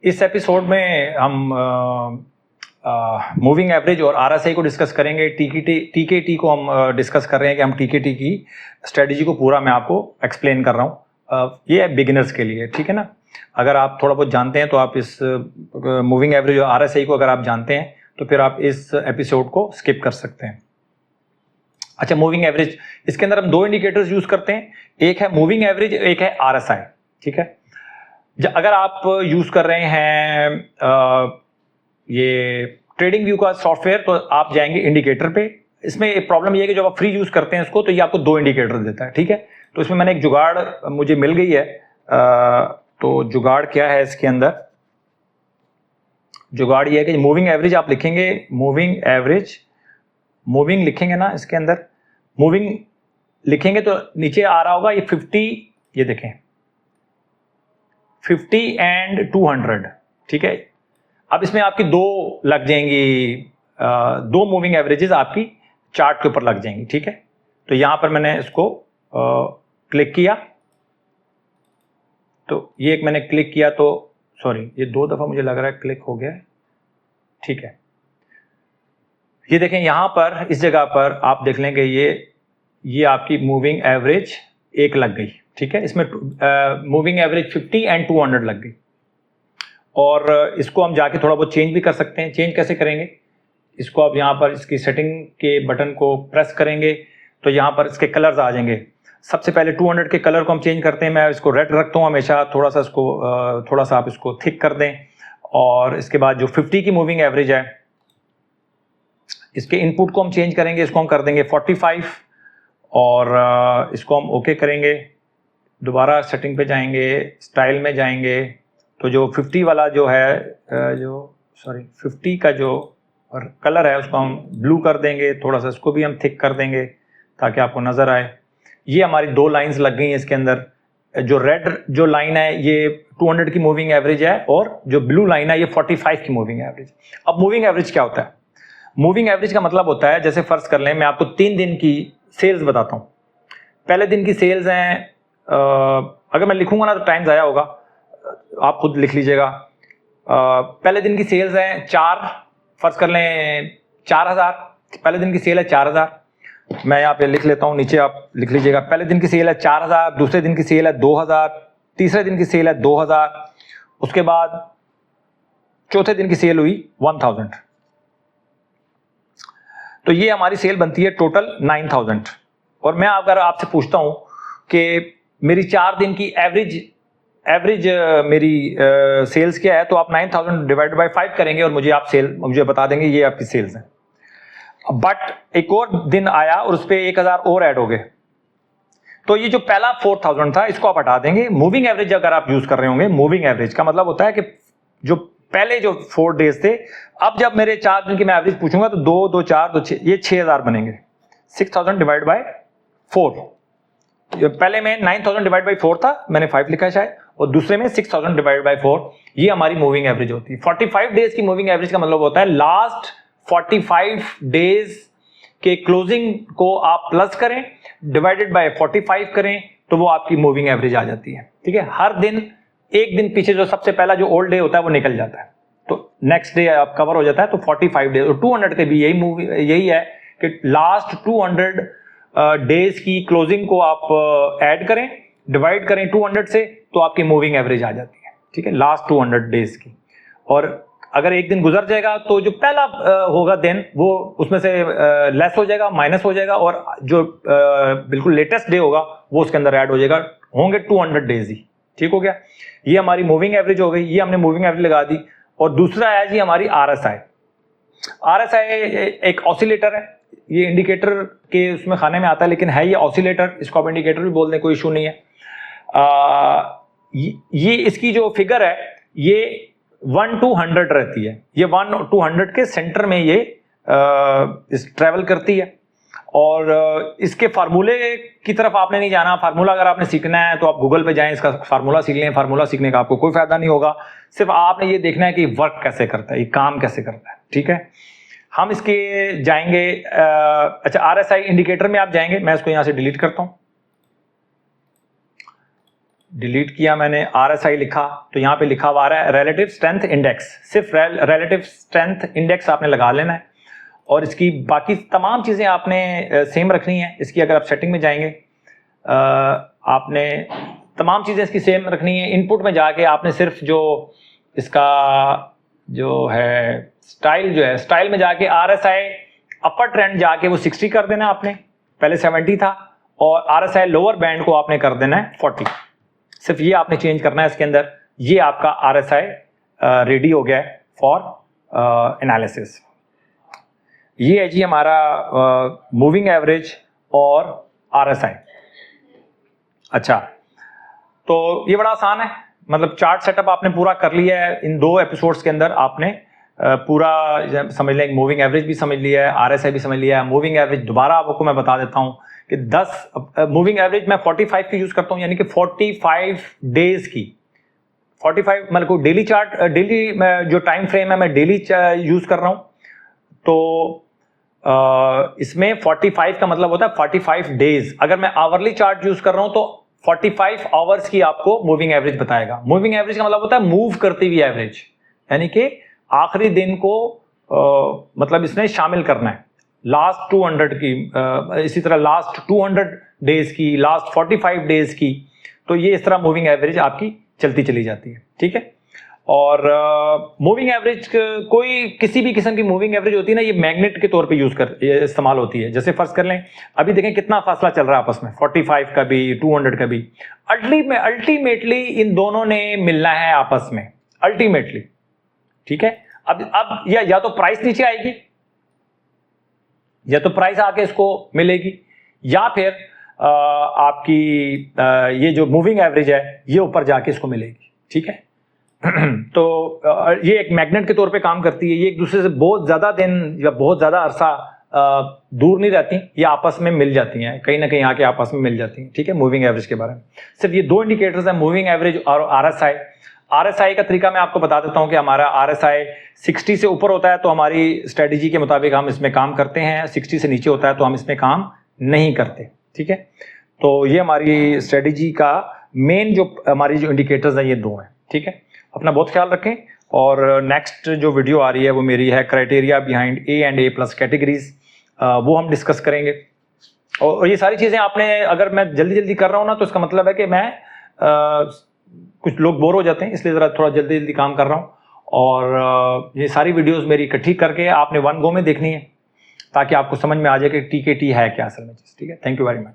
इस एपिसोड में हम मूविंग एवरेज और आरएसआई को डिस्कस करेंगे। टीकेटी को हम डिस्कस कर रहे हैं कि हम टीकेटी की स्ट्रेटजी को पूरा मैं आपको एक्सप्लेन कर रहा हूँ। ये है बिगिनर्स के लिए, ठीक है ना। अगर आप थोड़ा बहुत जानते हैं तो आप इस मूविंग एवरेज और आरएसआई को अगर आप जानते हैं तो फिर आप इस एपिसोड को स्किप कर सकते हैं। अच्छा, मूविंग एवरेज, इसके अंदर हम दो इंडिकेटर्स यूज करते हैं, एक है मूविंग एवरेज, एक है आरएसआई, ठीक है। अगर आप यूज कर रहे हैं ये ट्रेडिंग व्यू का सॉफ्टवेयर तो आप जाएंगे इंडिकेटर पे। इसमें एक प्रॉब्लम ये है कि जब आप फ्री यूज करते हैं इसको तो ये आपको दो इंडिकेटर देता है, ठीक है। तो इसमें मैंने एक जुगाड़ मुझे मिल गई है। तो जुगाड़ क्या है इसके अंदर? जुगाड़ ये है कि मूविंग एवरेज आप लिखेंगे, मूविंग एवरेज, मूविंग लिखेंगे ना, इसके अंदर मूविंग लिखेंगे तो नीचे आ रहा होगा ये 50, ये देखें 50 एंड 200, ठीक है। अब इसमें आपकी दो लग जाएंगी, दो मूविंग एवरेजेस आपकी चार्ट के ऊपर लग जाएंगी, ठीक है। तो यहां पर मैंने इसको क्लिक किया, तो ये एक मैंने क्लिक किया तो सॉरी, ये दो दफा मुझे लग रहा है क्लिक हो गया, ठीक है। ये देखें यहां पर इस जगह पर आप देख लेंगे ये आपकी मूविंग एवरेज एक लग गई, ठीक है। इसमें मूविंग एवरेज 50 एंड 200 लग गई। और इसको हम जाके थोड़ा बहुत चेंज भी कर सकते हैं। चेंज कैसे करेंगे? इसको आप यहाँ पर इसकी सेटिंग के बटन को प्रेस करेंगे तो यहाँ पर इसके कलर्स आ जाएंगे। सबसे पहले 200 के कलर को हम चेंज करते हैं। मैं इसको रेड रखता हूँ हमेशा, थोड़ा सा इसको थोड़ा सा आप इसको थिक कर दें। और इसके बाद जो 50 की मूविंग एवरेज है, इसके इनपुट को हम चेंज करेंगे, इसको हम कर देंगे 45 और इसको हम ओके करेंगे। दोबारा सेटिंग पे जाएंगे, स्टाइल में जाएंगे तो जो 50 वाला जो है, जो 50 का जो कलर है उसको हम ब्लू कर देंगे, थोड़ा सा इसको भी हम थिक कर देंगे ताकि आपको नजर आए। ये हमारी दो लाइंस लग गई हैं इसके अंदर। जो रेड जो लाइन है ये 200 की मूविंग एवरेज है और जो ब्लू लाइन है ये 45 की मूविंग एवरेज। अब मूविंग एवरेज क्या होता है? मूविंग एवरेज का मतलब होता है, जैसे फर्ज कर लें मैं आपको 3 दिन की सेल्स बताता हूँ। पहले दिन की सेल्स हैं, अगर मैं लिखूंगा ना तो टाइम ज़ाया होगा, आप खुद लिख लीजिएगा। पहले दिन की सेल्स हैं 4, फर्ज कर लें 4000, पहले दिन की सेल है 4000। मैं यहाँ पे लिख लेता हूँ, नीचे आप लिख लीजिएगा। पहले दिन की सेल है 4000, दूसरे दिन की सेल है 2000, तीसरे दिन की सेल है 2000, उसके बाद चौथे दिन की सेल हुई 1000। तो ये हमारी सेल बनती है टोटल 9000। और मैं अगर आपसे पूछता हूं कि मेरी 4 दिन की एवरेज मेरी सेल्स क्या है, तो आप 9000 डिवाइड बाय 5 करेंगे और मुझे बता देंगे ये आपकी सेल्स है। बट एक और दिन आया और उस पर 1000 और ऐड हो गए, तो ये जो पहला 4000 था इसको आप हटा देंगे। मूविंग एवरेज अगर आप यूज कर रहे होंगे, मूविंग एवरेज का मतलब होता है कि जो पहले जो 4 डेज थे, अब जब मेरे 4 दिन की मैं एवरेज पूछूंगा तो 2 2 4 2 6, ये 6000 बनेंगे। 6000 डिवाइड बाय 4, पहले में 9000 डिवाइड बाय 4 था, मैंने 5 लिखा है शायद, और दूसरे में 6000 डिवाइड बाय 4, ये हमारी मूविंग एवरेज होती है। 45 डेज की मूविंग एवरेज का मतलब होता है लास्ट 45 डेज के क्लोजिंग को आप प्लस करें, डिवाइडेड बाय 45 करें, तो वो आपकी मूविंग एवरेज आ जाती है, ठीक है। हर दिन एक दिन पीछे जो सबसे पहला जो ओल्ड डे होता है वो निकल जाता है, तो नेक्स्ट डे आप कवर हो जाता है। तो 45 डेज और 200 के भी यही है कि लास्ट 200 डेज की क्लोजिंग को आप ऐड करें, डिवाइड करें 200 से, तो आपकी मूविंग एवरेज आ जाती है, ठीक है, लास्ट 200 डेज की। और अगर एक दिन गुजर जाएगा तो जो पहला होगा दिन वो उसमें से लेस हो जाएगा, माइनस हो जाएगा, और जो बिल्कुल लेटेस्ट डे होगा वो उसके अंदर ऐड हो जाएगा। होंगे 200 डेज ही, ठीक हो गया। ये हमारी मूविंग एवरेज हो गई, ये हमने मूविंग एवरेज लगा दी। और दूसरा है जी हमारी आरएसआई। आरएसआई एक ऑसिलेटर है, ये इंडिकेटर के उसमें खाने में आता है, लेकिन है ये ऑसिलेटर, इसको आप इंडिकेटर भी बोल दें, कोई इशू नहीं है। ये इसकी जो फिगर है ये 1 to 100 रहती है, ये 1 to 100 के सेंटर में ये ट्रेवल करती है। और इसके फार्मूले की तरफ आपने नहीं जाना। फार्मूला अगर आपने सीखना है तो आप गूगल पे जाएं, इसका फार्मूला सीख लें। फार्मूला सीखने का आपको कोई फायदा नहीं होगा, सिर्फ आपने ये देखना है कि वर्क कैसे करता है, ये काम कैसे करता है, ठीक है। हम इसके जाएंगे, अच्छा आरएसआई इंडिकेटर में आप जाएंगे, मैं इसको यहां से डिलीट करता हूं। डिलीट किया मैंने, RSI लिखा, तो यहाँ पे लिखा हुआ आ रहा है रिलेटिव स्ट्रेंथ इंडेक्स। सिर्फ रिलेटिव स्ट्रेंथ इंडेक्स आपने लगा लेना है और इसकी बाकी तमाम चीज़ें आपने सेम रखनी है। इसकी अगर आप सेटिंग में जाएंगे आपने तमाम चीज़ें इसकी सेम रखनी है। इनपुट में जाके आपने सिर्फ जो इसका जो है स्टाइल, जो है स्टाइल में जाके RSI अपर ट्रेंड जाके वो 60 कर देना आपने, पहले 70 था, और RSI लोअर बैंड को आपने कर देना है 40। सिर्फ ये आपने चेंज करना है इसके अंदर। ये आपका RSI रेडी हो गया है फॉर एनालिसिस। ये है जी हमारा मूविंग एवरेज और RSI। अच्छा, तो ये बड़ा आसान है, मतलब चार्ट सेटअप आपने पूरा कर लिया है इन 2 एपिसोड्स के अंदर। आपने पूरा समझ लें, मूविंग एवरेज भी समझ लिया है, RSI भी समझ लिया है। मूविंग एवरेज दोबारा आपको मैं बता देता हूं कि 10 मूविंग एवरेज मैं 45 की यूज करता हूं, यानी कि 45 डेज की। 45 मतलब को डेली चार्ट, डेली जो टाइम फ्रेम है मैं डेली यूज कर रहा हूं। तो इसमें 45 का मतलब होता है 45 डेज। अगर मैं आवरली चार्ट यूज कर रहा हूं तो 45 आवर्स की आपको मूविंग एवरेज बताएगा। मूविंग एवरेज का मतलब होता है मूव करती हुई एवरेज, यानी कि आखिरी दिन को मतलब इसमें शामिल करना है। लास्ट 200 की, इसी तरह लास्ट 200 डेज की, लास्ट 45 डेज की, तो ये इस तरह मूविंग एवरेज आपकी चलती चली जाती है। ठीक है। और मूविंग एवरेज कोई किसी भी किस्म की मूविंग एवरेज होती है ना, ये मैग्नेट के तौर पे इस्तेमाल होती है। जैसे फर्ज कर लें, अभी देखें कितना फासला चल रहा है आपस में, 45 का भी 200 का भी। अल्टीमेटली इन दोनों ने मिलना है आपस में, अल्टीमेटली। ठीक है। अब या तो प्राइस नीचे आएगी, या तो प्राइस आके इसको मिलेगी, या फिर आपकी ये जो मूविंग एवरेज है ये ऊपर जाके इसको मिलेगी। ठीक है। तो ये एक मैग्नेट के तौर पे काम करती है। ये एक दूसरे से बहुत ज्यादा दिन या बहुत ज्यादा अरसा दूर नहीं रहती, ये आपस में मिल जाती हैं, कहीं ना कहीं आके आपस में मिल जाती हैं। ठीक है। मूविंग एवरेज के बारे में सिर्फ ये 2 इंडिकेटर्स हैं, मूविंग एवरेज और RSI। RSI का तरीका मैं आपको बता देता हूं कि हमारा RSI 60 से ऊपर होता है तो हमारी स्ट्रेटेजी के मुताबिक हम इसमें काम करते हैं, 60 से नीचे होता है तो हम इसमें काम नहीं करते। ठीक है। तो ये हमारी स्ट्रेटेजी का मेन जो हमारी जो इंडिकेटर्स हैं ये 2 हैं। ठीक है। अपना बहुत ख्याल रखें। और नेक्स्ट जो वीडियो आ रही है वो मेरी है criteria behind A and A+ categories, वो हम डिस्कस करेंगे। और ये सारी चीज़ें आपने, अगर मैं जल्दी कर रहा हूँ ना तो इसका मतलब है कि मैं कुछ लोग बोर हो जाते हैं, इसलिए ज़रा थोड़ा जल्दी काम कर रहा हूँ। और ये सारी वीडियोस मेरी इकट्ठी करके आपने 1 गो में देखनी है ताकि आपको समझ में आ जाए कि TKT है क्या असल में चीज़। ठीक है। Thank you very much.